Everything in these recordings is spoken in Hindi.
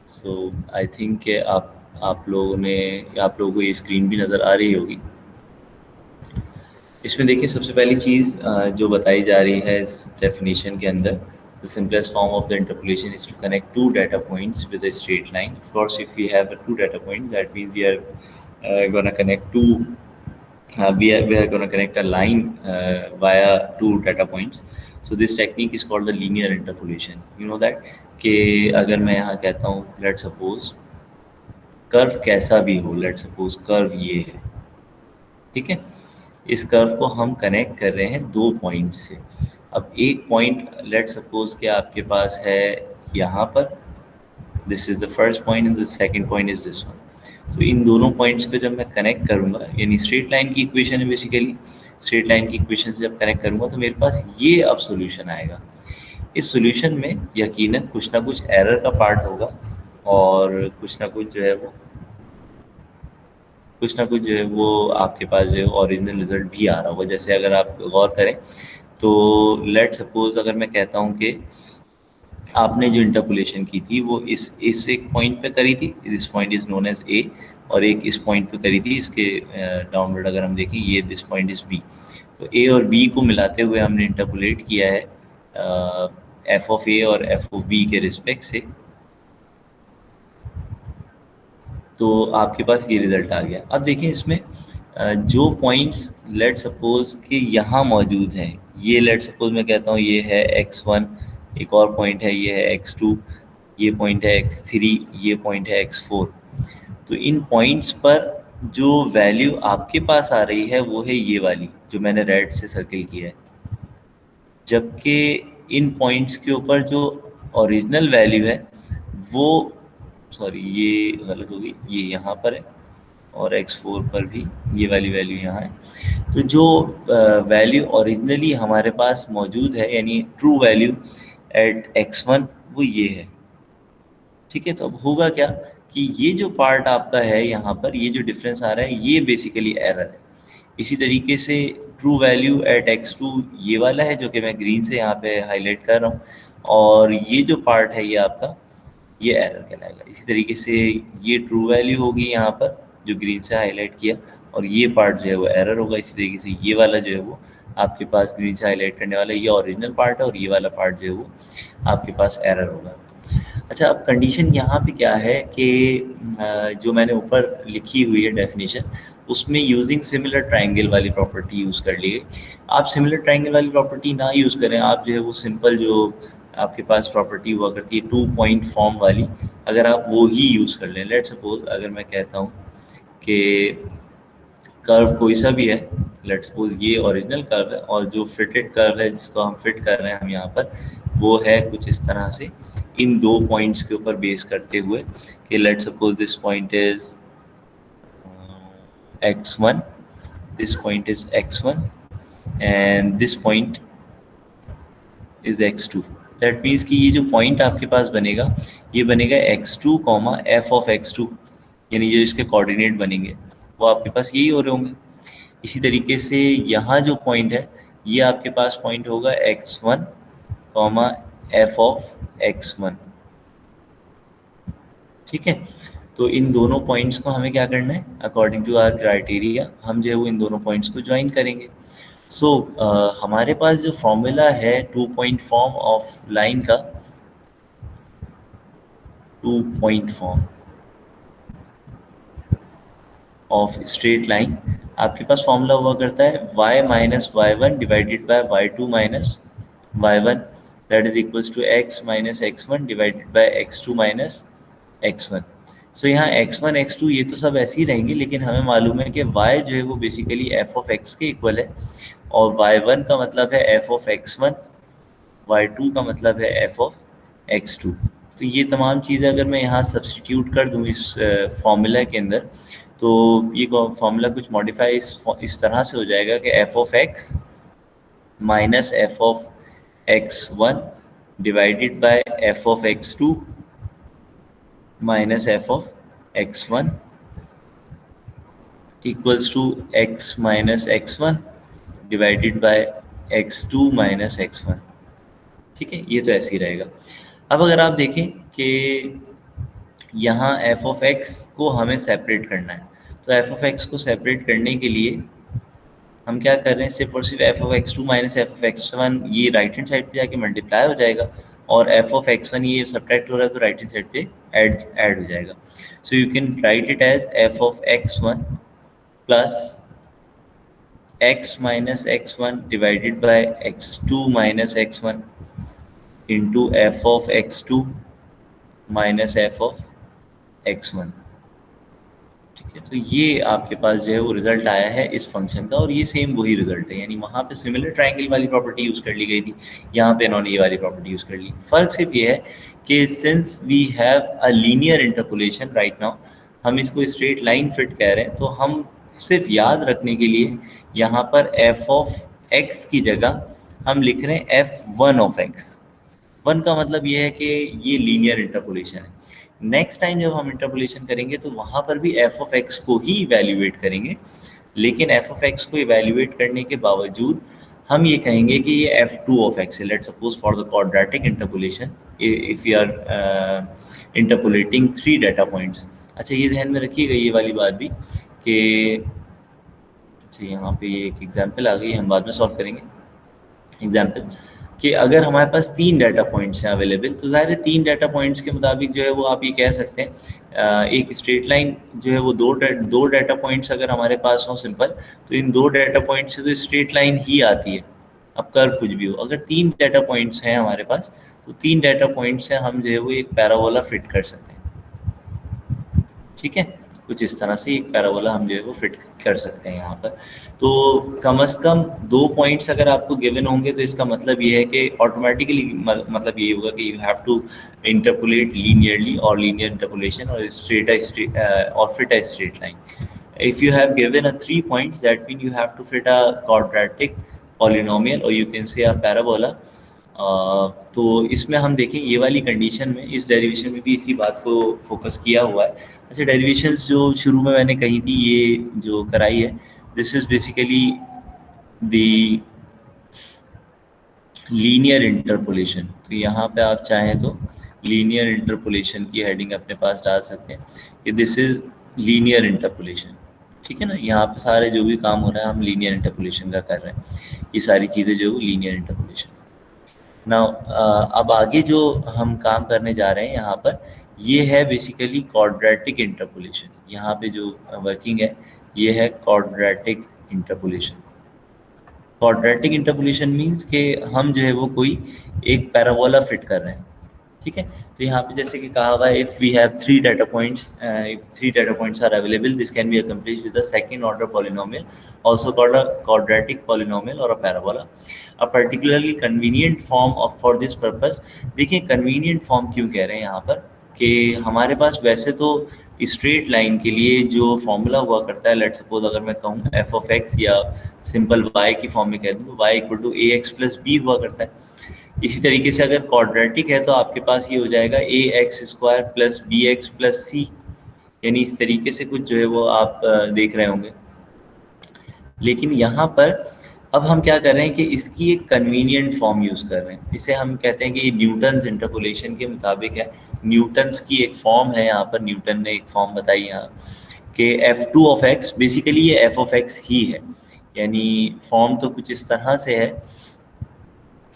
सो आई थिंक कि आप लोगों को ये स्क्रीन भी नज़र आ रही होगी। इसमें देखिए सबसे पहली चीज़ जो बताई जा रही है इस डेफिनेशन के अंदर, the simplest form of the interpolation is to connect two data points with a straight line. Of course if we have two data points that means we are gonna connect two we are going to connect a line via two data points. So this technique is called the linear interpolation. You know that कि अगर मैं यहाँ कहता हूँ लेट सपोज कर्व कैसा भी हो, लेट सपोज कर्व ये है, ठीक है, इस कर्व को हम कनेक्ट कर रहे हैं दो पॉइंट से। अब एक पॉइंट लेट सपोज कि आपके पास है यहाँ पर, this is the first point and the second point is this one. तो इन दोनों पॉइंट्स पे जब मैं कनेक्ट करूँगा, यानी स्ट्रेट लाइन की इक्वेशन है बेसिकली, स्ट्रेट लाइन की इक्वेशन से जब कनेक्ट करूँगा तो मेरे पास ये अब सोल्यूशन आएगा। इस सोल्यूशन में यकीनन कुछ ना कुछ एरर का पार्ट होगा और कुछ ना कुछ जो है वो आपके पास जो है ओरिजिनल रिजल्ट भी आ रहा होगा। जैसे अगर आप गौर करें तो लेट सपोज अगर मैं कहता हूँ कि आपने जो इंटरपोलेशन की थी वो इस एक पॉइंट पे करी थी, this point is known as A, और एक इस पॉइंट पे करी थी, इसके डाउनवर्ड अगर हम देखें ये दिस पॉइंट इज बी। तो ए और बी को मिलाते हुए हमने इंटरपोलेट किया है एफ ऑफ ए और एफ ऑफ बी के रिस्पेक्ट से, तो आपके पास ये रिजल्ट आ गया। अब देखिए इसमें जो पॉइंट्स लेट सपोज कि यहाँ मौजूद हैं, ये लेट सपोज मैं कहता हूँ ये है x1, एक और पॉइंट है ये है x2, ये पॉइंट है x3, ये पॉइंट है x4। तो इन पॉइंट्स पर जो वैल्यू आपके पास आ रही है वो है ये वाली जो मैंने रेड से सर्किल किया है, जबकि इन पॉइंट्स के ऊपर जो ओरिजिनल वैल्यू है वो, सॉरी ये गलत होगी, ये यहाँ पर है और x4 पर भी ये वाली वैल्यू यहाँ है। तो जो वैल्यू ओरिजिनली हमारे पास मौजूद है यानी ट्रू वैल्यू एट x1 वो ये है, ठीक है। तो अब होगा क्या कि ये जो पार्ट आपका है यहाँ पर, ये जो डिफरेंस आ रहा है ये बेसिकली एरर है। इसी तरीके से ट्रू वैल्यू एट x2 ये वाला है जो कि मैं ग्रीन से यहाँ पे हाईलाइट कर रहा हूँ, और ये जो पार्ट है ये आपका ये एरर कहलाएगा। इसी तरीके से ये ट्रू वैल्यू होगी यहाँ पर जो ग्रीन से हाईलाइट किया, और ये पार्ट जो है वो एरर होगा। इसी तरीके से ये वाला जो है वो आपके पास ग्रीन से हाईलाइट करने वाला ये ओरिजिनल पार्ट है, और ये वाला पार्ट जो है वो आपके पास एरर होगा। अच्छा, अब कंडीशन यहाँ पे क्या है कि जो मैंने ऊपर लिखी हुई है डेफिनेशन, उसमें यूजिंग सिमिलर ट्रायंगल वाली प्रॉपर्टी यूज़ कर ली गई। आप सिमिलर ट्रायंगल वाली प्रॉपर्टी ना यूज़ करें, आप जो है वो सिंपल जो आपके पास प्रॉपर्टी हुआ करती है टू पॉइंट फॉर्म वाली, अगर आप वो ही यूज़ कर लें। लेट सपोज अगर मैं कहता हूँ कि कर्व कोई सा भी है, लेट सपोज ये ओरिजिनल कर्व है और जो फिटेड कर्व है जिसको हम फिट कर रहे हैं हम यहाँ पर, वो है कुछ इस तरह से इन दो पॉइंट्स के ऊपर बेस करते हुए कि let suppose this point is x1, this point is x1 and this point is x2। That means कि ये जो पॉइंट आपके पास बनेगा ये बनेगा x2 comma F of x2, यानी जो इसके कोऑर्डिनेट बनेंगे वो आपके पास यही हो रहे होंगे। इसी तरीके से यहाँ जो पॉइंट है ये आपके पास पॉइंट होगा x1 comma F of x1, ठीक है। तो इन दोनों पॉइंट्स को हमें क्या करना है, अकॉर्डिंग टू आवर क्राइटेरिया हम जो है वो इन दोनों पॉइंट्स को ज्वाइन करेंगे। सो हमारे पास जो फॉर्मूला है two point form of line का, two point form of straight line, आपके पास फॉर्मूला हुआ करता है y minus y one divided by y two minus y one, that is equals to x minus x one divided by x two minus x one. So यहाँ x1 x2 ये तो सब ऐसे ही रहेंगे, लेकिन हमें मालूम है कि y जो है वो बेसिकली f ऑफ x के इक्वल है, और y1 का मतलब है f ऑफ x1, y2 का मतलब है f ऑफ x2। तो ये तमाम चीज़ें अगर मैं यहाँ सब्सटीट्यूट कर दूँ इस फॉर्मूला के अंदर, तो ये फॉर्मूला कुछ मॉडिफाई इस तरह से हो जाएगा कि f of x minus f of x1 divided by f of x2 minus f of x1 equals to x minus x1 divided by x2 minus x1, ठीक है। ये तो ऐसे ही रहेगा। अब अगर आप देखें कि यहाँ एफ ऑफ एक्स को हमें सेपरेट करना है। तो एफ ऑफ एक्स को सेपरेट करने के लिए हम क्या कर रहे हैं, सिर्फ और सिर्फ f of x two minus f of x one ये राइट हैंड साइड पे जाके मल्टीप्लाई हो जाएगा, और एफ ऑफ एक्स वन ये सब्ट्रैक्ट हो रहा है तो राइट हैंड साइड पे ऐड हो जाएगा। So you can write it as f of x one plus x minus x1 divided by x2 minus x1 into f of x2 minus f of x1। ठीक है, तो ये आपके पास जो है वो रिजल्ट आया है इस फंक्शन का, और ये सेम वही रिजल्ट है, यानी वहाँ पे सिमिलर ट्रायंगल वाली प्रॉपर्टी यूज़ कर ली गई थी, यहाँ पे इन्होंने ये वाली प्रॉपर्टी यूज़ कर ली। फर्क सिर्फ ये है कि since we have a linear interpolation right now, हम इसको स्ट्रेट लाइन फिट कह रहे हैं, तो हम सिर्फ याद रखने के लिए यहाँ पर एफ ऑफ एक्स की जगह हम लिख रहे हैं F one of x. One का मतलब ये है कि ये लीनियर इंटरपोलेशन है। नेक्स्ट टाइम जब हम इंटरपोलेशन करेंगे तो वहाँ पर भी एफ ऑफ एक्स को ही इवेल्युएट करेंगे, लेकिन एफ ऑफ एक्स को इवेल्युएट करने के बावजूद हम ये कहेंगे कि ये एफ टू ऑफ एक्स है। Let's suppose for the quadratic interpolation if you are interpolating 3 data points. अच्छा, ये ध्यान में रखिएगा ये वाली बात भी कि अच्छा यहाँ पे ये एक एग्जाम्पल आ गई, हम बाद में सॉल्व करेंगे एग्जाम्पल, कि अगर हमारे पास 3 डाटा पॉइंट्स हैं अवेलेबल, तो ज़ाहिर है 3 डाटा पॉइंट्स के मुताबिक जो है वो आप ये कह सकते हैं एक स्ट्रेट लाइन जो है वो दो डाटा पॉइंट्स अगर हमारे पास हों सिंपल, तो इन 2 डाटा पॉइंट से तो स्ट्रेट लाइन ही आती है, अब कर्व कुछ भी हो। अगर 3 डाटा पॉइंट्स हैं हमारे पास, तो 3 डाटा पॉइंट्स से हम जो है वो एक पैराबोला फिट कर सकते हैं। ठीक है, कुछ इस तरह से एक पैराबोला हम जो है वो फिट कर सकते हैं यहाँ पर। तो कम से कम 2 पॉइंट्स अगर आपको गिवन होंगे, तो इसका मतलब ये है कि ऑटोमेटिकली मतलब ये होगा कि you have to interpolate linearly और लीनियर इंटरपोलेशन और और fit a straight line. if you have given a 3 points, that means you have to fit a quadratic polynomial or you can say a parabola। तो इसमें हम देखें ये वाली कंडीशन में, इस डेरिवेशन में भी इसी बात को फोकस किया हुआ है। अच्छा, डेरिवेशंस जो शुरू में मैंने कही थी, ये जो कराई है, this is basically the linear interpolation. तो यहाँ पे आप चाहें तो लीनियर इंटरपोलेशन की हेडिंग अपने पास डाल सकते हैं कि दिस इज लीनियर इंटरपोलेशन। ठीक है ना, यहाँ पे सारे जो भी काम हो रहा है हम लीनियर इंटरपोलेशन का कर रहे हैं, ये सारी चीज़ें जो लीनियर इंटरपोलेशन। नाउ अब आगे जो हम काम करने जा रहे हैं यहाँ पर, ये है बेसिकली क्वाड्रेटिक इंटरपोलेशन। यहाँ पे जो वर्किंग है ये है quadratic interpolation. Quadratic interpolation means कि हम जो है वो कोई एक पैराबोला फिट कर रहे हैं। ठीक है, तो यहाँ पे जैसे कि कहा हुआ है, if we have 3 data points, if 3 data points are available, this can be accomplished with a second order polynomial also called a quadratic polynomial or a parabola. A particularly convenient form of for this purpose. देखिए कन्वीनियंट फॉर्म क्यों कह रहे हैं यहाँ पर, कि हमारे पास वैसे तो स्ट्रेट लाइन के लिए जो फॉर्मूला हुआ करता है, लेट्स सपोज अगर मैं कहूँ एफ ऑफ एक्स या सिंपल वाई की फॉर्म में कह दूँ तो y equal to a x plus b हुआ करता है। इसी तरीके से अगर क्वाड्रेटिक है तो आपके पास ये हो जाएगा a x square plus b x plus c, यानी इस तरीके से कुछ जो है वो आप देख रहे होंगे। लेकिन यहाँ पर अब हम क्या कर रहे हैं कि इसकी एक कन्वीनियंट फॉर्म यूज़ कर रहे हैं, इसे हम कहते हैं कि ये न्यूटन्स इंटरपोलेशन के मुताबिक है। न्यूटन्स की एक फॉर्म है यहाँ पर, न्यूटन ने एक फॉर्म बताई यहाँ कि F two of x, basically ये एफ ऑफ एक्स ही है, यानी फॉर्म तो कुछ इस तरह से है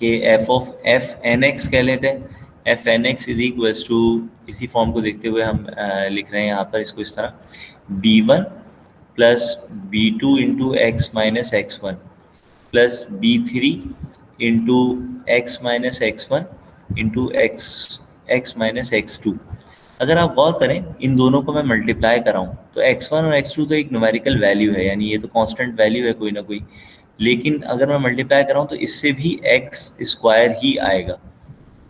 कि f of f n x कह लेते हैं। F n x is equals to, इसी फॉर्म को देखते हुए हम लिख रहे हैं यहाँ पर इसको इस तरह, b one plus b two into x minus x one plus b three into x minus x one into x minus x two. अगर आप गौर करें इन दोनों को मैं मल्टीप्लाई कराऊँ तो x1 और x2 तो एक न्यूमेरिकल वैल्यू है, यानी ये तो कांस्टेंट वैल्यू है कोई ना कोई, लेकिन अगर मैं मल्टीप्लाई कराऊँ तो इससे भी x स्क्वायर ही आएगा,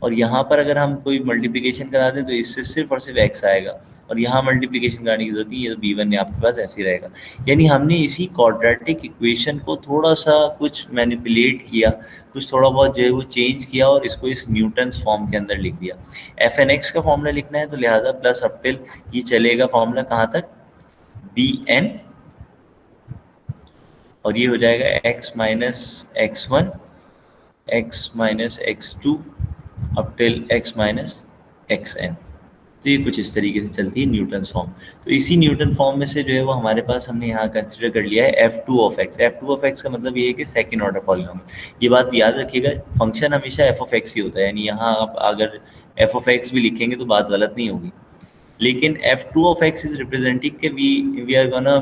और यहाँ पर अगर हम कोई मल्टीप्लिकेशन करा दें तो इससे सिर्फ और सिर्फ x आएगा, और यहाँ मल्टीप्लिकेशन कराने की जरूरत नहीं, ये तो b1 ने आपके पास ऐसे ही रहेगा। यानी हमने इसी क्वाड्रेटिक इक्वेशन को थोड़ा सा कुछ मैनिपुलेट किया, कुछ थोड़ा बहुत जो है वो चेंज किया और इसको इस न्यूटन्स फॉर्म के अंदर लिख दिया। एफ एन एक्स का फॉर्मूला लिखना है तो लिहाजा प्लस अप टिल ये चलेगा फॉर्मूला कहाँ तक, बी एन, और ये हो जाएगा x minus x one x minus x two up till x minus x n. तो ये कुछ इस तरीके से चलती है न्यूटन फॉर्म। तो इसी न्यूटन फॉर्म में से जो है वो हमारे पास हमने यहाँ कंसिडर कर लिया है f2 of x। f2 of x का मतलब ये है कि सेकंड ऑर्डर पॉलिनोमियल। ये बात याद रखिएगा, फंक्शन हमेशा f ऑफ x ही होता है, यानी यहाँ आप अगर f ऑफ x भी लिखेंगे तो बात गलत नहीं होगी। लेकिन f2 of x is representing के we are gonna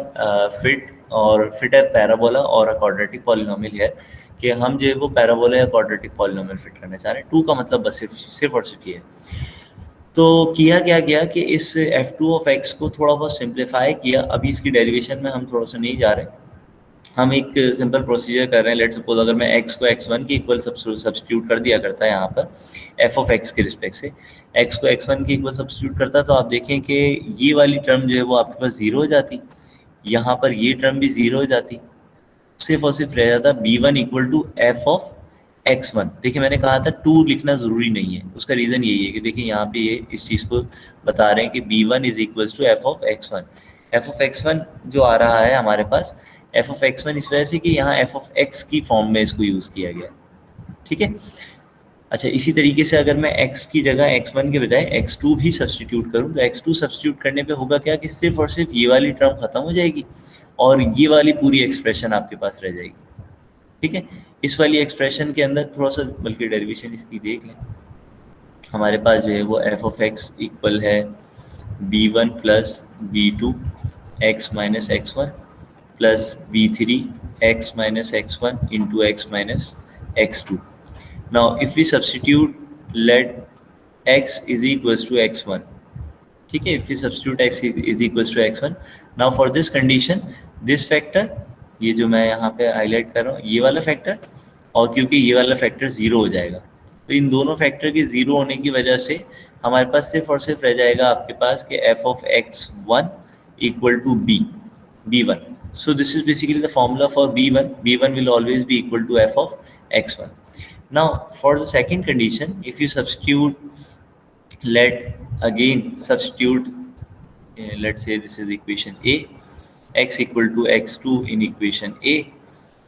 fit a parabola or a quadratic polynomial here, कि हम जो है वो पैराबोला या क्वाड्रेटिक पॉलिनोमियल फिट करना चाह रहे हैं। 2 का मतलब बस सिर्फ और सिर्फ ये है। तो किया क्या गया कि इस f2 ऑफ x को थोड़ा बहुत सिंप्लीफाई किया। अभी इसकी डेरिवेशन में हम थोड़ा सा नहीं जा रहे, हम एक सिंपल प्रोसीजर कर रहे हैं। लेट सपोज अगर मैं x को x1 के इक्वल सब्स्टिट्यूट कर दिया करता है यहाँ पर f ऑफ x के रिस्पेक्ट से, x को x1 के इक्वल सब्स्टिट्यूट करता, तो आप देखें कि ये वाली टर्म जो है वो आपके पास जीरो हो जाती, यहाँ पर ये टर्म भी जीरो हो जाती, सिर्फ और सिर्फ रह जाता b1 equal to f of x1। देखिए मैंने कहा था 2 लिखना ज़रूरी नहीं है, उसका रीज़न यही है कि देखिए यहाँ पे ये इस चीज़ को बता रहे हैं कि b1 is equal to f of x1। f of x1 जो आ रहा है हमारे पास f ऑफ x1 इस वजह से कि यहाँ f ऑफ x की फॉर्म में इसको यूज़ किया गया, ठीक है। अच्छा, इसी तरीके से अगर मैं x की जगह x1 के बजाय x2 भी सब्सटीट्यूट करूँ, तो x2 सब्सटीट्यूट करने पे होगा क्या कि सिर्फ और सिर्फ ये वाली टर्म खत्म हो जाएगी और ये वाली पूरी एक्सप्रेशन आपके पास रह जाएगी, ठीक है। इस वाली एक्सप्रेशन के अंदर थोड़ा सा बल्कि डेरिवेशन इसकी देख लें, हमारे पास जो है वो f ऑफ x इक्वल है b1 plus b2 x minus x1 plus b3 x minus x1 into x minus x2। Now if we substitute, let x is equals to x1, ठीक है। if we substitute x is equals to x1, now for this condition this factor, ये जो मैं यहाँ पे हाईलाइट कर रहा हूँ ये वाला फैक्टर, और क्योंकि ये वाला फैक्टर जीरो हो जाएगा, तो इन दोनों फैक्टर के जीरो होने की वजह से हमारे पास सिर्फ और सिर्फ रह जाएगा आपके पास कि f of x1 equal to b1। so this is basically the formula for b1 will always be equal to f of x1। now for the second condition, if you substitute, let again substitute, let's say this is equation a, x equal to x2 in equation a।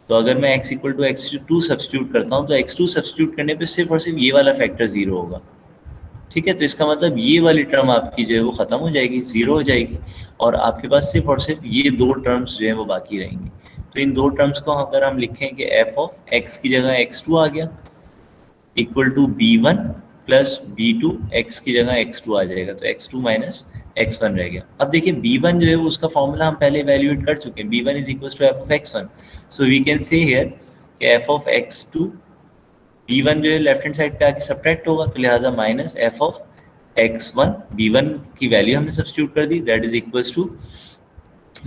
तो अगर मैं x equal to x2 substitute करता हूँ तो x2 सब्सटीट्यूट करने पे सिर्फ और सिर्फ ये वाला फैक्टर जीरो होगा, ठीक है। तो इसका मतलब ये वाली टर्म आपकी जो है वो ख़त्म हो जाएगी, जीरो हो जाएगी, और आपके पास सिर्फ और सिर्फ ये दो टर्म्स जो है वो बाकी रहेंगी। तो इन दो टर्म्स को अगर हम लिखें कि f ऑफ x की जगह x2 आ गया equal to b1 plus b2, x की जगह x2 आ जाएगा, तो x2 माइनस x1 रह गया। अब देखिए b1 जो है वो उसका फॉर्मूला हम पहले इवेल्युएट कर चुके हैं, b1 is equal to f of x1। So we can say here कि f ऑफ x2, b1 जो है लेफ्ट हैंड साइड पे आके सब्ट्रैक्ट होगा, तो लिहाजा minus f of x1, b1 की वैल्यू हमने सब्स्टिट्यूट कर दी, that is equal to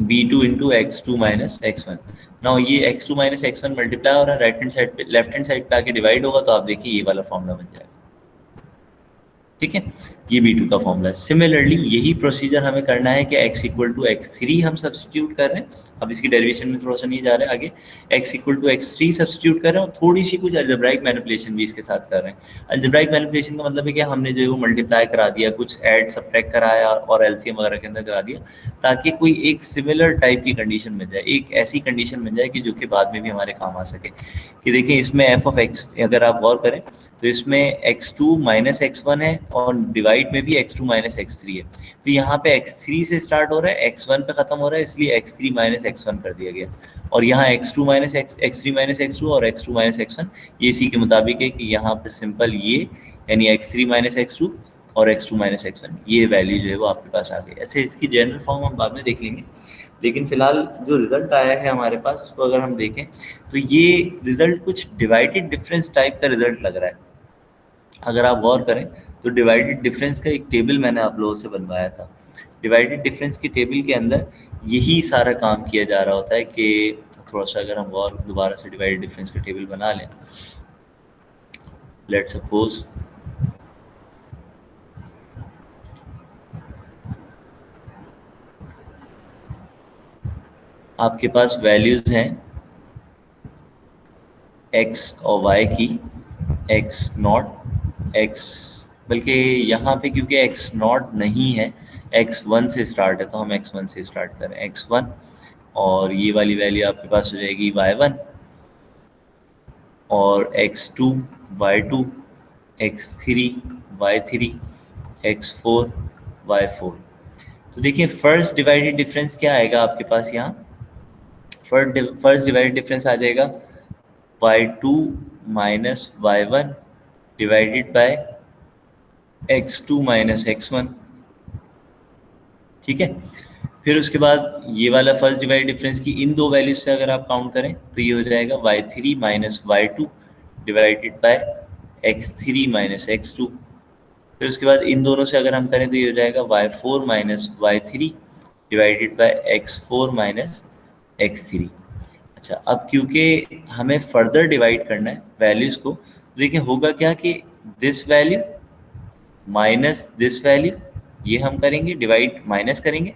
b2 into x2 minus x1। Now ये x2 माइनस x1 मल्टीप्लाई हो रहा है, राइट हैंड साइड पे लेफ्ट हैंड साइड पे आके डिवाइड होगा, तो आप देखिए ये वाला फॉर्मूला बन जाएगा, ठीक है। ये b2 का फॉर्मूला है। सिमिलरली यही प्रोसीजर हमें करना है कि x इक्वल टू x3 हम सब्सटीट्यूट कर रहे हैं, अब इसकी डेरिवेशन में थोड़ा सा नहीं जा रहे हैं आगे, x equal to x3 substitute कर रहे हैं और थोड़ी सी कुछ अल्जेब्राइक मैनिपुलेशन भी इसके साथ कर रहे हैं। अल्जेब्राइक मैनिपुलेशन का मतलब है कि हमने जो है वो मल्टीप्लाई करा दिया, कुछ ऐड सब्ट्रैक्ट कराया और एलसीएम वगैरह के अंदर करा दिया, ताकि कोई एक सिमिलर टाइप की कंडीशन मिल जाए, एक ऐसी कंडीशन मिल जाए कि जो कि बाद में भी हमारे काम आ सके। कि देखिए इसमें f ऑफ x अगर आप गौर करें तो इसमें x2 माइनस x1 है और डिवाइड में भी x2 माइनस x3 है, तो यहाँ पे x3 से स्टार्ट हो रहा है, x1 पे खत्म हो रहा है, इसलिए x3 माइनस x1 कर दिया गया, और यहाँ x2 minus x3 minus x2 और x2 माइनस x1 ये इसी के मुताबिक है कि यहाँ पे सिंपल ये यानी x3 माइनस x2 और x2 माइनस x1 ये वैल्यू जो है वो आपके पास आ गई। ऐसे इसकी जनरल फॉर्म हम बाद में देख लेंगे, लेकिन फिलहाल जो रिजल्ट आया है हमारे पास उसको अगर हम देखें तो ये रिजल्ट कुछ डिवाइडेड डिफरेंस टाइप का रिजल्ट लग रहा है। अगर आप गौर करें तो डिवाइडेड डिफरेंस का एक टेबल मैंने आप लोगों से बनवाया था, डिवाइडेड डिफरेंस की टेबल के अंदर यही सारा काम किया जा रहा होता है कि थोड़ा सा अगर हम गौर दोबारा से डिवाइडेड डिफरेंस का टेबल बना लें, लेट सपोज आपके पास वैल्यूज हैं x और y की, x नॉट x, बल्कि यहाँ पे क्योंकि x नॉट नहीं है x1 से स्टार्ट है तो हम x1 से स्टार्ट करें, x1 और ये वाली वैल्यू आपके पास हो जाएगी y1 और x2 y2, x3 y3, x4 y4। तो देखिए फर्स्ट डिवाइडेड डिफरेंस क्या आएगा आपके पास यहाँ, फर्स्ट डिवाइडेड डिफरेंस आ जाएगा y2 minus y1 divided by x2 minus x1। ठीक है, फिर उसके बाद ये वाला फर्स्ट डिवाइड डिफरेंस की इन दो वैल्यूज से अगर आप काउंट करें तो ये हो जाएगा y3 minus y2 divided by x3 minus x2। फिर उसके बाद इन दोनों से अगर हम करें तो ये हो जाएगा y4 minus y3 divided by x4 minus x3। अच्छा, अब क्योंकि हमें फर्दर डिवाइड करना है वैल्यूज को, तो देखिए होगा क्या कि this value minus this value, ये हम करेंगे डिवाइड, माइनस करेंगे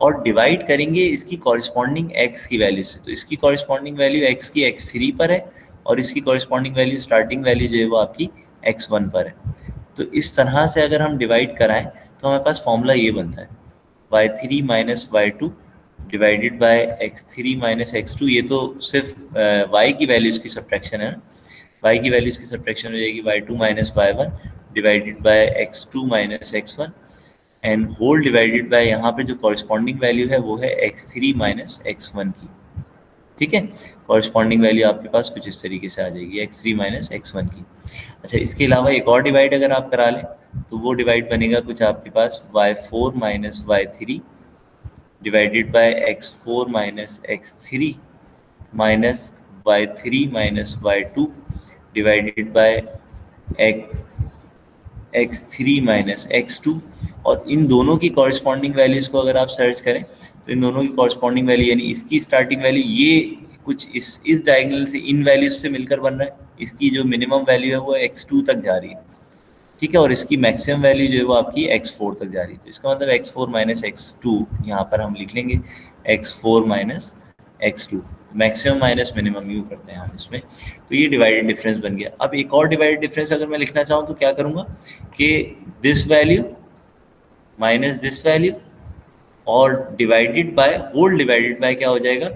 और डिवाइड करेंगे इसकी कॉरिस्पॉन्डिंग x की वैल्यू से। तो इसकी कॉरिस्पॉन्डिंग वैल्यू x की x3 पर है और इसकी कॉरिस्पॉन्डिंग वैल्यू स्टार्टिंग वैल्यू जो है वो आपकी x1 पर है। तो इस तरह से अगर हम डिवाइड कराएं तो हमारे पास फॉर्मूला ये बनता है y3 minus y2 divided by x3 minus x2। ये तो सिर्फ y की वैल्यूज की सब्ट्रैक्शन है ना, y की वैल्यूज की सब्ट्रैक्शन हो जाएगी y2 minus y1 divided by x2 minus x1 and whole divided by यहाँ पे जो कॉरिस्पॉन्डिंग वैल्यू है वो है x3 माइनस x1 की। ठीक है, कॉरिस्पॉन्डिंग वैल्यू आपके पास कुछ इस तरीके से आ जाएगी x3 माइनस x1 की। अच्छा, इसके अलावा एक और डिवाइड अगर आप करा लें तो वो डिवाइड बनेगा कुछ आपके पास y4 minus y3 divided by x4 minus x3 minus y3 minus y2 divided by x3 minus x2। और इन दोनों की कॉरिस्पॉन्डिंग वैल्यूज को अगर आप सर्च करें तो इन दोनों की कॉरिस्पॉन्डिंग वैल्यू यानी इसकी स्टार्टिंग वैल्यू ये कुछ इस डायगोनल से इन वैल्यूज से मिलकर बन रहा है। इसकी जो मिनिमम वैल्यू है वो x2 तक जा रही है, ठीक है, और इसकी मैक्सिमम वैल्यू जो है वो आपकी x4 तक जा रही है। तो इसका मतलब x4 माइनस x2 यहाँ पर हम लिख लेंगे x4 minus x2, maximum minus minimum you करते हैं हम इसमें। तो ये डिवाइडेड डिफरेंस बन गया। अब एक और डिवाइडेड डिफरेंस अगर मैं लिखना चाहूँ तो क्या करूँगा कि this value minus this value और divided by whole divided by क्या हो जाएगा,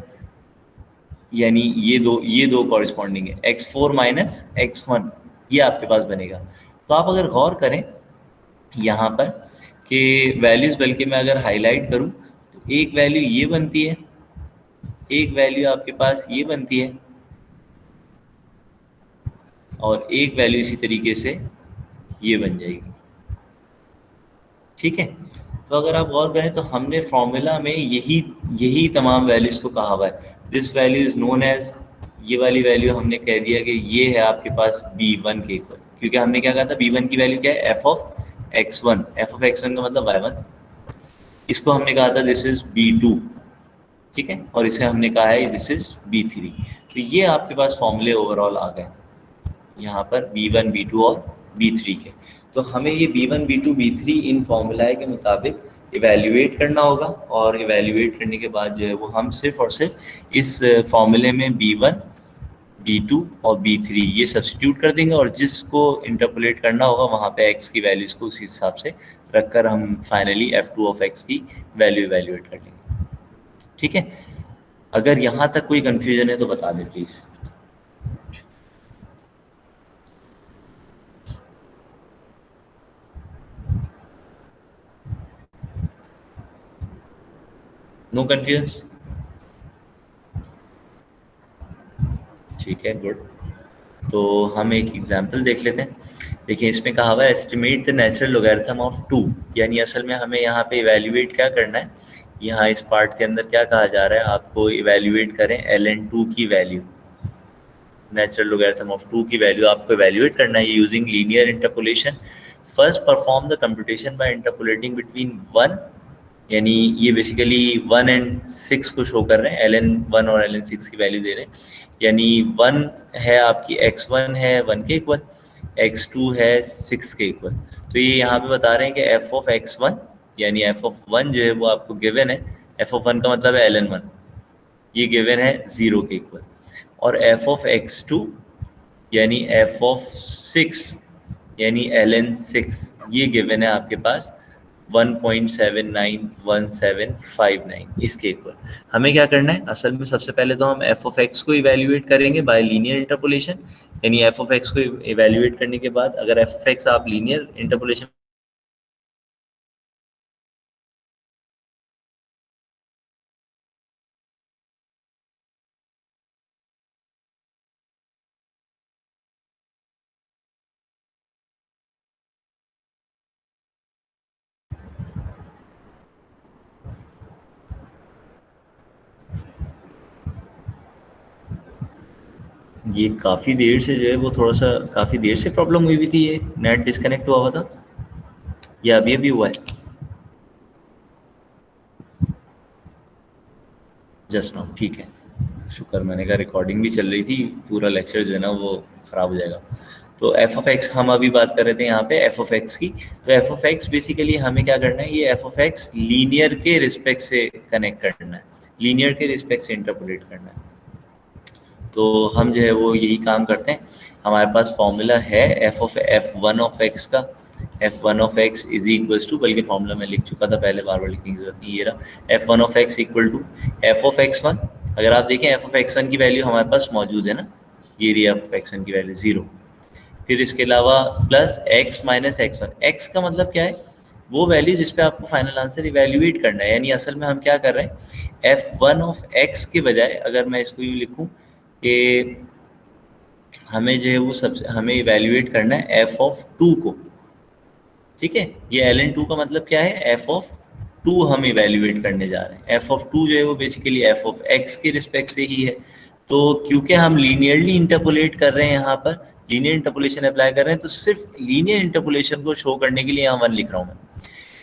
यानी ये दो कॉरिस्पॉन्डिंग है x4 माइनस x1, ये आपके पास बनेगा। तो आप अगर गौर करें यहाँ पर कि वैल्यूज, बल्कि मैं अगर हाईलाइट करूँ तो एक वैल्यू ये बनती है, एक वैल्यू आपके पास ये बनती है और एक वैल्यू इसी तरीके से ये बन जाएगी। ठीक है, तो अगर आप गौर करें तो हमने फॉर्मूला में यही यही तमाम वैल्यूज को कहा हुआ है। This value is known as, ये वाली वैल्यू हमने कह दिया कि ये है आपके पास b1 के इक्वल, क्योंकि हमने क्या कहा था b1 की वैल्यू क्या है f of x1, f of x1 का मतलब y1। इसको हमने कहा था दिस इज b2, ठीक है, और इसे हमने कहा है दिस इज b3। तो ये आपके पास फॉर्मूले ओवरऑल आ गए यहाँ पर b1 b2 और b3 के। तो हमें ये b1 b2 b3 इन फॉर्मूलाए के मुताबिक इवेल्युएट करना होगा और इवेल्युएट करने के बाद जो है वो हम सिर्फ और सिर्फ इस फॉर्मूले में b1 b2 और b3 ये सब्स्टिट्यूट कर देंगे और जिसको इंटरपोलेट करना होगा वहाँ पे x की वैल्यूज को उसी हिसाब से रखकर हम फाइनली f2 ऑफ x की वैल्यू इवेल्युएट कर लेंगे। ठीक है, अगर यहाँ तक कोई कंफ्यूजन है तो बता दें प्लीज़। No confusion? ठीक है, गुड। तो हम एक एग्जांपल देख लेते हैं। देखिए इसमें कहा हुआ है estimate the natural logarithm of 2, यानी असल में हमें यहाँ पे इवेल्युएट क्या करना है, यहाँ इस पार्ट के अंदर क्या कहा जा रहा है, आपको इवेल्युएट करें ln2 की वैल्यू, नेचुरल लोगैरिथम ऑफ 2 की वैल्यू आपको इवेल्युएट करना है using linear interpolation. First perform the computation by interpolating between 1, यानी ये बेसिकली 1 एंड 6 को शो कर रहे हैं, ln1 और ln6 की वैल्यू दे रहे हैं। यानी 1 है आपकी x1 है 1 के इक्वल, x2 है 6 के इक्वल। तो ये यहाँ पे बता रहे हैं कि f ऑफ x1 यानी f ऑफ 1 जो है वो आपको गिवन है, f ऑफ 1 का मतलब है ln1, ये गिवन है 0 के इक्वल, और f ऑफ x2 यानी f ऑफ 6 यानी ln6 ये गिवन है आपके पास 1.791759 इसके इक्वल। हमें क्या करना है, असल में सबसे पहले तो हम f ऑफ x को इवेल्युएट करेंगे बाय लीनियर इंटरपोलेशन, यानी f ऑफ x को इवेल्युएट करने के बाद अगर f ऑफ x आप लीनियर इंटरपोलेशन ये काफ़ी देर से जो है वो थोड़ा सा काफ़ी देर से प्रॉब्लम हुई हुई थी, ये नेट डिस्कनेक्ट हुआ हुआ था या अभी अभी हुआ है? जस्ट नाउ, ठीक है। शुक्र, मैंने कहा रिकॉर्डिंग भी चल रही थी, पूरा लेक्चर जो है ना वो ख़राब हो जाएगा। तो एफ ऑफ एक्स हम अभी बात कर रहे थे यहाँ पे एफ ऑफ एक्स की। तो एफ ऑफ एक्स बेसिकली हमें क्या करना है, ये एफ ऑफ एक्स लीनियर के रिस्पेक्ट से कनेक्ट करना है, लीनियर के रिस्पेक्ट से इंटरपोलेट करना है। तो हम जो है वो यही काम करते हैं। हमारे पास फॉर्मूला है एफ वन ऑफ एक्स का, f one of x is equals to, बल्कि फॉर्मूला मैं लिख चुका था पहले, बार बार लिखने की जरूरत नहीं, ये रहा f one of x equal to f of x one. अगर आप देखें एफ ऑफ एक्स वन की वैल्यू हमारे पास मौजूद है ना, ये रही एफ ऑफ एक्स वन की वैल्यू 0। फिर इसके अलावा plus x minus x one, x का मतलब क्या है, वो वैल्यू जिस पे आपको फाइनल आंसर इवेल्युएट करना है। यानी असल में हम क्या कर रहे हैं, एफ वन ऑफ एक्स के बजाय अगर मैं इसको यूँ लिखूँ कि हमें जो है वो सबसे हमें इवेल्युएट करना है एफ ऑफ टू को। ठीक है, ये एल एन टू का मतलब क्या है, एफ ऑफ टू हम इवेल्युएट करने जा रहे हैं। एफ ऑफ टू जो है वो बेसिकली एफ ऑफ एक्स के रिस्पेक्ट से ही है। तो क्योंकि हम लीनियरली इंटरपोलेट कर रहे हैं, यहाँ पर लीनियर इंटरपोलेशन अप्लाई कर रहे हैं, तो सिर्फ लीनियर इंटरपोलेशन को शो करने के लिए यहाँ 1 लिख रहा हूँ मैं।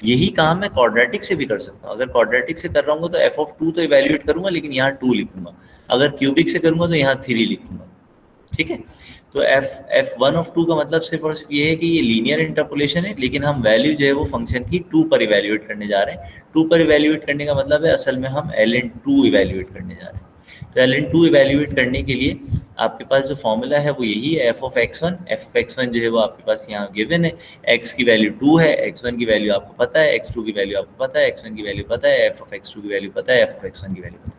यही काम मैं क्वाड्रेटिक से भी कर सकता हूँ। अगर क्वाड्रेटिक से कर रहा हूँ तो एफ ऑफ टू तो इवेल्युएट करूंगा, लेकिन यहाँ 2 लिखूंगा। अगर क्यूबिक से करूंगा तो यहाँ 3 लिखूंगा। ठीक है, तो एफ वन ऑफ टू का मतलब सिर्फ और सिर्फ ये है कि ये लीनियर इंटरपोलेशन है, लेकिन हम वैल्यू जो है वो फंक्शन की 2 पर इवेल्युएट करने जा रहे हैं। 2 पर इवेल्युएट करने का मतलब है असल में हम एल एन टू इवेल्युएट करने जा रहे हैं। तो एल एन टू इवेल्युएट करने के लिए आपके पास जो फॉर्मूला है वो यही है, F of x one. F of x one जो है वो आपके पास यहाँ गिवन है, एक्स की वैल्यू 2 है, एक्स वन की वैल्यू आपको पता है, एक्स टू की वैल्यू आपको पता है, एक्स वन की वैल्यू पता है, एफ ऑफ एक्स टू की वैल्यू पता है, एफ ऑफ एक्स वन की वैल्यू पता है।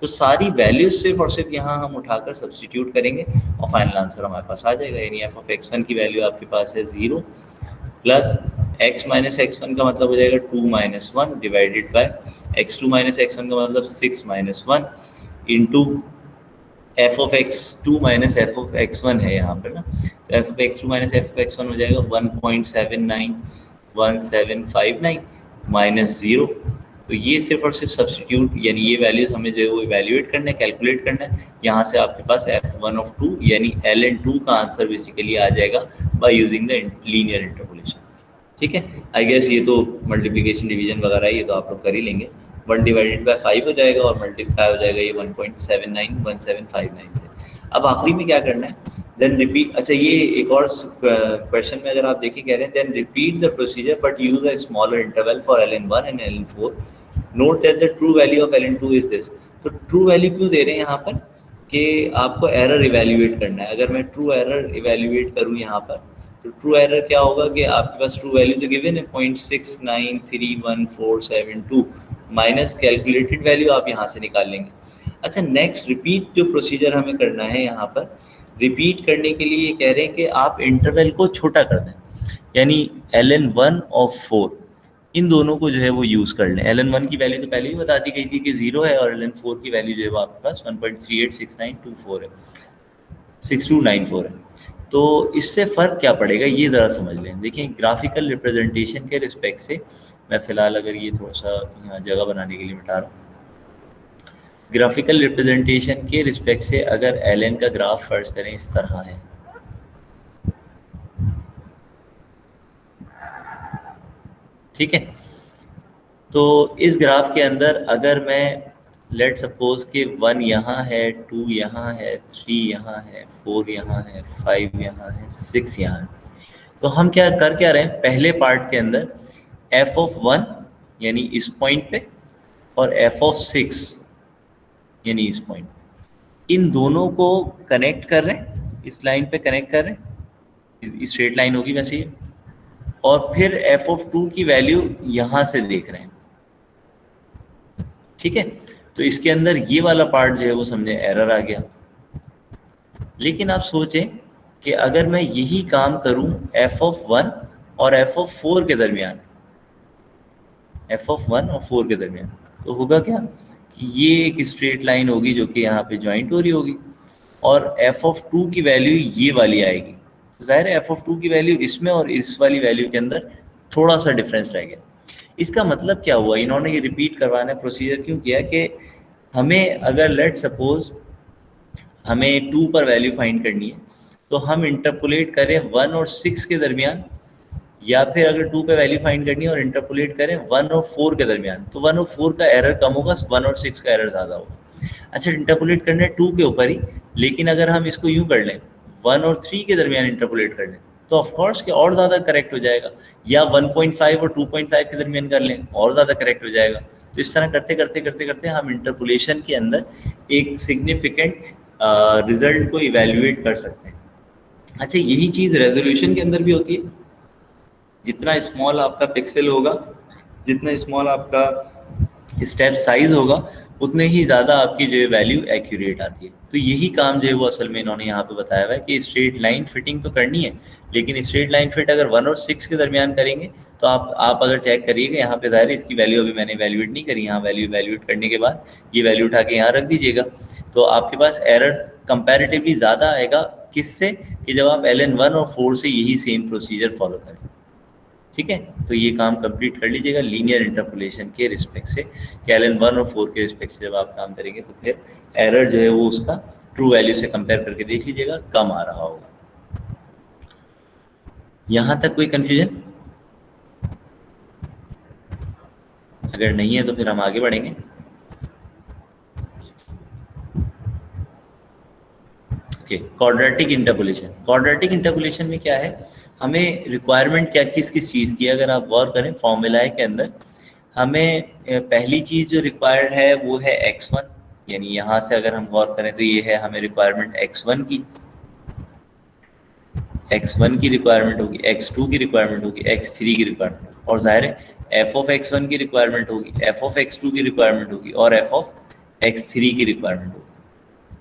तो सारी वैल्यूज सिर्फ और सिर्फ यहाँ हम उठाकर सब्सटीट्यूट करेंगे और फाइनल आंसर हमारे पास आ जाएगा। यानी एफ ऑफ एक्स वन की वैल्यू आपके पास है 0 plus x minus x one का मतलब हो जाएगा 2 minus one divided by x two minus x one का मतलब 6 minus one into f of x two minus f of x one है यहाँ पर ना। तो f of x two minus f of x one हो जाएगा 1.791759 माइनस 0। तो ये सिर्फ और सिर्फ सब्सटीट्यूट, यानी ये वैल्यूज हमें जो है वो इवेल्युएट करना है, कैलकुलेट करना है। यहाँ से आपके पास एफ वन ऑफ टू यानी एल एन टू का आंसर बेसिकली आ जाएगा by using the linear interpolation. ठीक है, आई गेस ये तो मल्टीप्लिकेशन डिवीजन वगैरह ये तो आप लोग कर ही लेंगे। 1 डिवाइडेड बाय 5 हो जाएगा और मल्टीप्लाई हो जाएगा ये 1.791759 से। अब आखिरी में क्या करना है, देन रिपीट। अच्छा, ये एक और क्वेश्चन में अगर आप देखिए कह रहे हैं then repeat the procedure but use a smaller interval for L N one and L N four, note that the true value of L N two is this. तो ट्रू वैल्यू क्यों दे रहे हैं यहाँ पर, कि आपको एरर इवेल्युएट करना है। अगर मैं ट्रू एरर इवेल्युएट करूँ यहाँ पर, तो ट्रू एरर क्या होगा कि आपके पास ट्रू वैल्यू तो गिवन है 0.693147 माइनस कैलकुलेटेड वैल्यू आप यहाँ से निकाल लेंगे। अच्छा, नेक्स्ट रिपीट जो प्रोसीजर हमें करना है यहाँ पर, रिपीट करने के लिए ये कह रहे हैं कि आप इंटरवल को छोटा कर दें, यानी एल एन वन और 4 इन दोनों को जो है वो यूज़ कर लें। एल एन वन की वैल्यू तो पहले ही बता दी गई थी कि 0 है, और एल एन फोर की वैल्यू जो है वो आपके पास 1.386924 है, 6294 है। तो इससे फ़र्क क्या पड़ेगा ये ज़रा समझ लें। देखिए, ग्राफिकल रिप्रेजेंटेशन के रिस्पेक्ट से मैं फ़िलहाल अगर ये थोड़ा सा यहाँ जगह बनाने के लिए मिटा रहा हूँ, ग्राफिकल रिप्रेजेंटेशन के रिस्पेक्ट से अगर एल एन का ग्राफ फर्ज करें इस तरह है, ठीक है। तो इस ग्राफ के अंदर अगर मैं लेट सपोज कि 1 यहाँ है, 2 यहाँ है, 3 यहाँ है, 4 यहाँ है, 5 यहाँ है, 6 यहाँ है, तो हम क्या रहे हैं, पहले पार्ट के अंदर एफ ऑफ 1 यानी इस पॉइंट पे और एफ ऑफ 6 यानी इस पॉइंट, इन दोनों को कनेक्ट कर रहे हैं, इस लाइन पे कनेक्ट कर रहे हैं, स्ट्रेट लाइन होगी वैसे ये, और फिर एफ ऑफ 2 की वैल्यू यहाँ से देख रहे हैं। ठीक है, तो इसके अंदर ये वाला पार्ट जो है वो समझे एरर आ गया। लेकिन आप सोचें कि अगर मैं यही काम करूं एफ ऑफ 1 और एफ ऑफ 4 के दरमियान, एफ ऑफ 1 और 4 के दरमियान, तो होगा क्या कि ये एक स्ट्रेट लाइन होगी जो कि यहाँ पे ज्वाइंट हो रही होगी, और एफ ऑफ 2 की वैल्यू ये वाली आएगी। तो जाहिर है एफ ऑफ 2 की वैल्यू इसमें और इस वाली वैल्यू के अंदर थोड़ा सा डिफरेंस रह गया। इसका मतलब क्या हुआ, इन्होंने ये रिपीट करवाना प्रोसीजर क्यों किया कि हमें अगर लेट सपोज हमें 2 पर वैल्यू फाइंड करनी है, तो हम इंटरपोलेट करें 1 और 6 के दरमियान, या फिर अगर 2 पे वैल्यू फाइंड करनी है और इंटरपोलेट करें 1 और 4 के दरमियान, तो 1 और 4 का एरर कम होगा, 1 और 6 का एरर ज़्यादा होगा। अच्छा, इंटरपोलेट करना है 2 के ऊपर ही, लेकिन अगर हम इसको यूँ कर लें 1 और 3 के दरमियान इंटरपोलेट कर लें, तो ऑफकोर्स कि और ज़्यादा करेक्ट हो जाएगा, या 1.5 और 2.5 के दरमियान कर लें और ज़्यादा करेक्ट हो जाएगा। तो इस तरह करते करते करते करते हम इंटरपोलेशन के अंदर एक सिग्निफिकेंट रिजल्ट को इवेल्युएट कर सकते हैं। अच्छा, यही चीज़ रेजोल्यूशन के अंदर भी होती है। जितना स्मॉल आपका पिक्सल होगा, जितना स्मॉल आपका स्टेप साइज होगा, उतने ही ज़्यादा आपकी जो है वैल्यू एक्यूरेट आती है। तो यही काम जो है वो असल में इन्होंने यहाँ पे बताया हुआ है कि स्ट्रेट लाइन फिटिंग तो करनी है, लेकिन स्ट्रेट लाइन फिट अगर 1 और 6 के दरमियान करेंगे, तो आप अगर चेक करिएगा यहाँ पे ज़ाहिर इसकी वैल्यू अभी मैंने वैल्यूएट नहीं करी, यहाँ वैल्यू वैल्यूएट करने के बाद ये वैल्यू उठा के यहाँ रख दीजिएगा, तो आपके पास एरर कंपैरेटिवली ज़्यादा आएगा। किससे? कि जब आप LN1 और 4 से यही सेम प्रोसीजर फॉलो करें। ठीक है, तो ये काम कंप्लीट कर लीजिएगा लीनियर इंटरपोलेशन के रिस्पेक्ट से, कि LN1 और 4 के रिस्पेक्ट से जब आप काम करेंगे तो फिर एरर जो है वो उसका ट्रू वैल्यू से कंपेयर करके देख लीजिएगा, कम आ रहा होगा। यहाँ तक कोई कन्फ्यूजन? अगर नहीं है तो फिर हम आगे बढ़ेंगे। Okay, quadratic interpolation. Quadratic interpolation में क्या है, हमें रिक्वायरमेंट क्या किस किस चीज़ की है, अगर आप गौर करें फॉर्मूलाए के अंदर, हमें पहली चीज़ जो रिक्वायर्ड है वो है x1, यानी यहाँ से अगर हम गौर करें तो ये है हमें रिक्वायरमेंट x1 की, x1 की रिक्वायरमेंट होगी, x2 की रिक्वायरमेंट होगी, x3 की रिक्वायरमेंट होगी, और ज़ाहिर है f ऑफ x1 की रिक्वायरमेंट होगी, f ऑफ x2 की रिक्वायरमेंट होगी, और f ऑफ x3 की रिक्वायरमेंट होगी।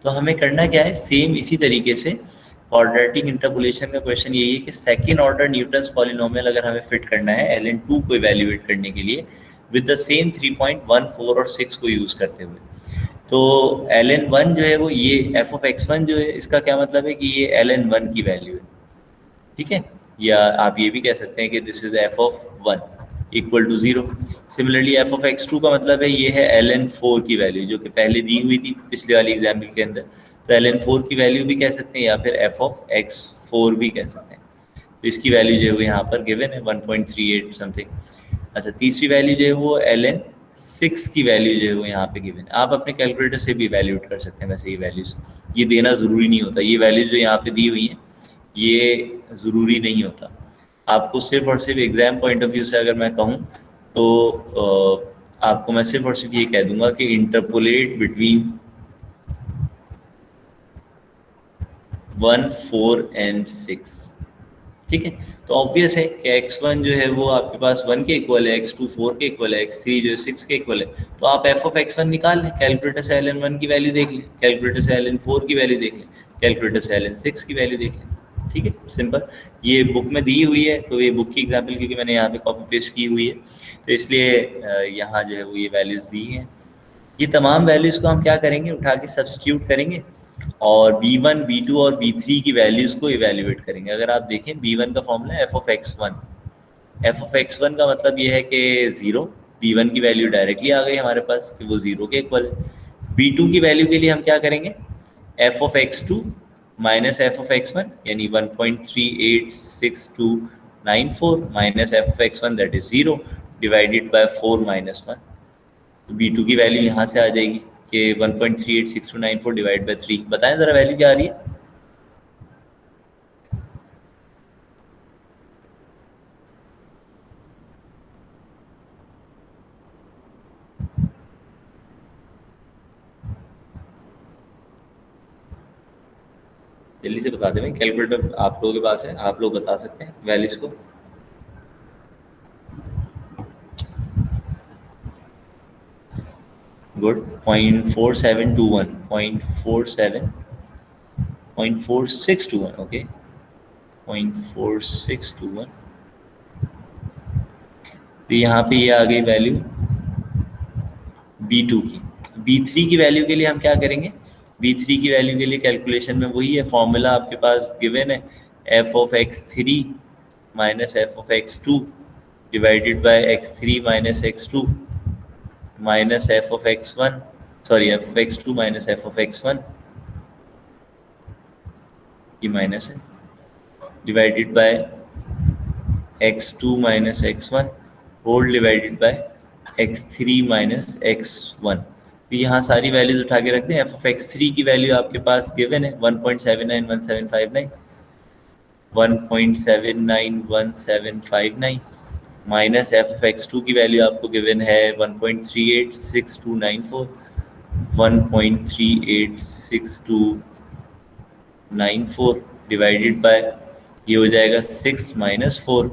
तो हमें करना क्या है, सेम इसी तरीके से क्वाड्रेटिक इंटरपोलेशन का क्वेश्चन यही है कि सेकंड ऑर्डर न्यूटन्स पॉलिनोमियल अगर हमें फिट करना है LN2 को इवैल्यूएट करने के लिए विद द सेम 3.14 और 6 को यूज़ करते हुए, तो LN1 जो है वो ये f ऑफ x1 जो है, इसका क्या मतलब है कि ये LN1 की वैल्यू है। ठीक है, या आप ये भी कह सकते हैं कि this is f of 1 equal to 0। Similarly f of x2 का मतलब है ये है LN4 की वैल्यू, जो कि पहले दी हुई थी पिछले वाली एग्जाम्पल के अंदर, तो LN4 की वैल्यू भी कह सकते हैं, या फिर f ऑफ x4 भी कह सकते हैं। तो इसकी वैल्यू जो है वो यहाँ पर गिवन है 1.38 समथिंग। अच्छा, तीसरी वैल्यू जो है वो LN6 की वैल्यू जो है वो यहाँ पे गिवन है। आप अपने कैलकुलेटर से भी वैल्यूट कर सकते हैं वैसे ये वैल्यूज, ये देना ज़रूरी नहीं होता, ये वैल्यूज जो यहाँ पे दी हुई हैं ये ज़रूरी नहीं होता। आपको सिर्फ और सिर्फ एग्ज़ाम पॉइंट ऑफ व्यू से अगर मैं कहूँ तो आपको मैं सिर्फ और सिर्फ ये कह दूंगा कि इंटरपोलेट बिटवीन 1, 4 एंड 6। ठीक है, तो ऑब्वियस है कि x1 जो है वो आपके पास 1 के इक्वल है, x2 4 के इक्वल है, x3 जो है 6 के इक्वल है, तो आप f ऑफ x1 निकाल लें, कैलकुलेटर से LN1 की वैल्यू देख लें, कैलकुलेटर से LN4 की वैल्यू देख लें, कैलकुलेटर से LN6 की वैल्यू देख लें। ठीक है, सिंपल। ये बुक में दी हुई है, तो ये बुक की एग्जाम्पल क्योंकि मैंने यहाँ पे कॉपी पेस्ट की हुई है, तो इसलिए यहाँ जो है वो ये वैल्यूज़ दी हैं। ये तमाम वैल्यूज़ को हम क्या करेंगे, उठा के सब्स्टिट्यूट करेंगे और B1, B2 और B3 की वैल्यूज़ को इवेल्युएट करेंगे। अगर आप देखें B1 का फॉर्मूला है f of x1, f of x1 का मतलब ये है कि 0, B1 की वैल्यू डायरेक्टली आ गई हमारे पास कि वो 0 के इक्वल है। B2 की वैल्यू के लिए हम क्या करेंगे, f of x2 minus f of x1 यानी 1.386294 minus f of x1 that is 0 divided by 4 minus 1। तो B2 की वैल्यू यहाँ से आ जाएगी कि 1.386294 डिवाइड बाय 3। बताएं ज़रा वैल्यू क्या आ रही है। जल्दी से बता दें, कैलकुलेटर आप लोगों के पास है, आप लोग बता सकते हैं वैल्यूज को। Good, 0.4721, 0.4621, okay, 0.4621। तो यहाँ पे ये आ गई वैल्यू B2 की। B3 की वैल्यू के लिए हम क्या करेंगे, B3 की वैल्यू के लिए कैलकुलेशन में वही है, फॉर्मूला आपके पास गिवन है, f of x3 minus f of x2 divided by x3 minus x2 minus f of x1, sorry f of x2 minus f of x1 ये माइनस है, divided by x2 minus x1 whole divided by x3 minus x1। तो यहाँ सारी वैल्यूज उठा के रखते हैं। एफ ऑफ x3 की वैल्यू आपके पास गिवन है 1.791759, 1.791759 माइनस एफ ऑफ x2 की वैल्यू आपको गिवन है 1.386294, 1.386294 डिवाइडेड बाय ये हो जाएगा 6 माइनस 4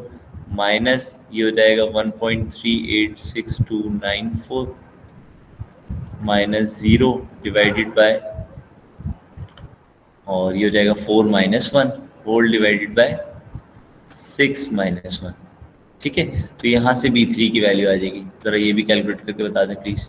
माइनस ये हो जाएगा 1.386294 माइनस 0 डिवाइडेड बाय और ये हो जाएगा 4 minus 1 whole divided by 6 minus 1। ठीक है, तो यहाँ से B3 की वैल्यू आ जाएगी। ज़रा ये भी कैलकुलेट करके बता दें प्लीज़।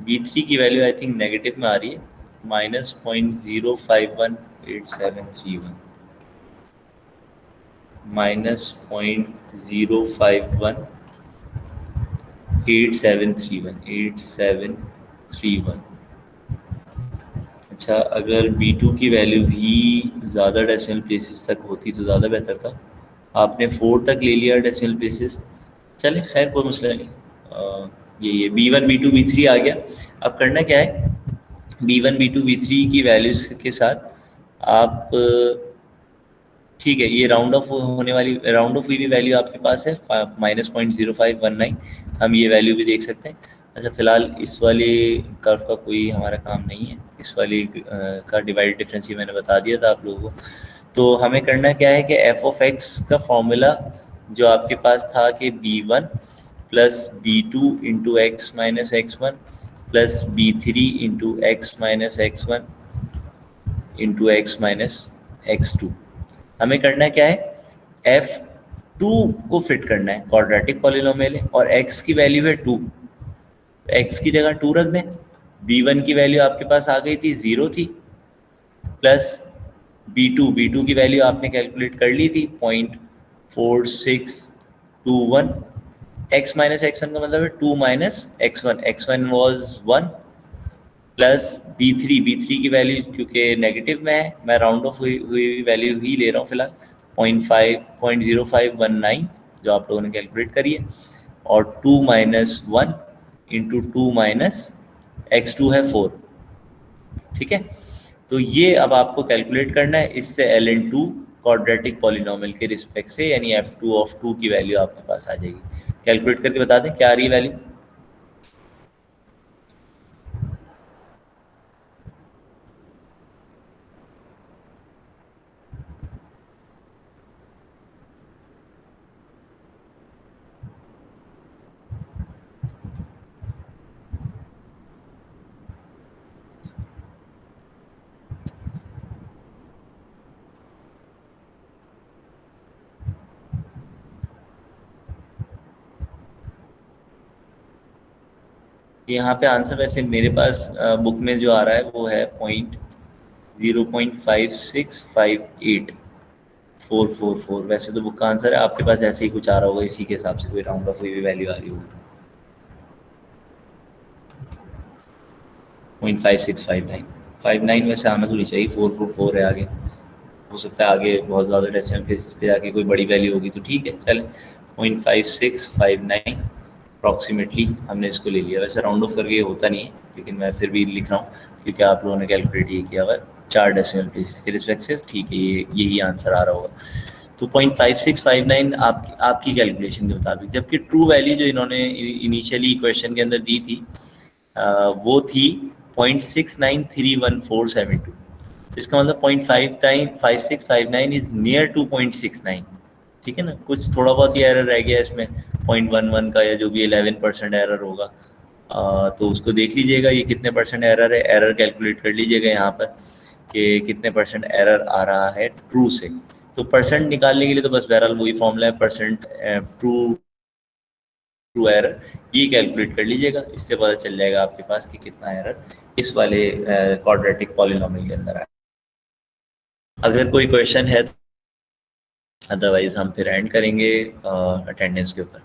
B3 की वैल्यू आई थिंक नेगेटिव में आ रही है, -0.0518731 -0.0518731 अच्छा, अगर B2 की वैल्यू भी ज़्यादा डेसिमल प्लेसेस तक होती तो ज़्यादा बेहतर था। आपने 4 तक ले लिया डेसिमल प्लेसेस, चले खैर कोई मसला नहीं। ये B1 B2 B3 आ गया। अब करना क्या है, B1 B2 B3 की वैल्यूज़ के साथ आप ठीक है, ये राउंड ऑफ होने वाली राउंड ऑफ हुई भी वैल्यू आपके पास है -0.0519, हम ये वैल्यू भी देख सकते हैं। अच्छा, फिलहाल इस वाले कर्व का कोई हमारा काम नहीं है, इस वाली का डिवाइड डिफरेंस ये मैंने बता दिया था आप लोगों को। तो हमें करना क्या है कि एफ ऑफ एक्स का फॉर्मूला जो आपके पास था कि B1 plus B2 into x minus x one plus B3 into x minus x one into x minus x two, हमें करना क्या है, F2 को फिट करना है। क्वाड्रेटिक पॉलिनोमियल है और x की वैल्यू है 2, तो x की जगह 2 रख दें। B1 की वैल्यू आपके पास आ गई थी 0 थी, प्लस B2 की वैल्यू आपने कैलकुलेट कर ली थी 0.4621। x माइनस एक्स1 का मतलब है 2 minus x one, x one was 1, plus B3 की वैल्यू क्योंकि नेगेटिव में है, मैं राउंड ऑफ हुई हुई वैल्यू ही ले रहा हूँ फिलहाल 0.0519 जो आप लोगों ने कैलकुलेट करी है, और 2 माइनस 1 इंटू 2 माइनस x2 है 4। ठीक है, तो ये अब आपको कैलकुलेट करना है इससे ln2 क्वाड्रेटिक पॉलिनोमियल के रिस्पेक्ट से, यानी f2 ऑफ 2 की वैल्यू आपके पास आ जाएगी। कैलकुलेट करके बता दें क्या आ रही है वैल्यू। यहाँ पे आंसर वैसे मेरे पास बुक में जो आ रहा है वो है 0.5658 वैसे तो बुक का आंसर है, आपके पास ऐसे ही कुछ आ रहा होगा, इसी के हिसाब से कोई राउंड ऑफ हुई भी वैल्यू आ रही होगी। 0.5659 वैसे आना तो नहीं चाहिए, 444 है आगे, हो सकता है आगे बहुत ज़्यादा डेसिमल प्लेसेस पे जाके कोई बड़ी वैल्यू होगी तो ठीक है चलें। 0.5659 अप्रॉक्सीमेटली हमने इसको ले लिया। वैसे राउंड ऑफ करके ये होता नहीं है, लेकिन मैं फिर भी लिख रहा हूँ क्योंकि आप लोगों ने कैलकुलेट ये किया हुआ 4 डेसिमल प्लेसेस के रिस्पेक्ट से, ठीक है ये यही आंसर आ रहा होगा। तो 0.5659 आपकी कैलकुलेशन के मुताबिक, जबकि ट्रू वैल्यू जो इन्होंने इनिशियली क्वेश्चन के अंदर दी थी वो थी 0.693147, इसका मतलब 0.5659 इज नियर टू 0.69। ठीक है ना, कुछ थोड़ा बहुत ही एरर रह गया इसमें 0.11 का या जो भी 11% एरर होगा, तो उसको देख लीजिएगा ये कितने परसेंट एरर है, एरर कैलकुलेट कर लीजिएगा यहाँ पर कि कितने परसेंट एरर आ रहा है ट्रू से। तो परसेंट निकालने के लिए तो बस बहरहाल वही फॉर्मूला है, परसेंट ट्रू टू एरर, ये कैलकुलेट कर लीजिएगा, इससे पता चल जाएगा आपके पास कि कितना एरर इस वाले क्वाड्रेटिक पॉलिनोमियल के अंदर है। अगर कोई क्वेश्चन है, अदरवाइज हम फिर एंड करेंगे अटेंडेंस के ऊपर।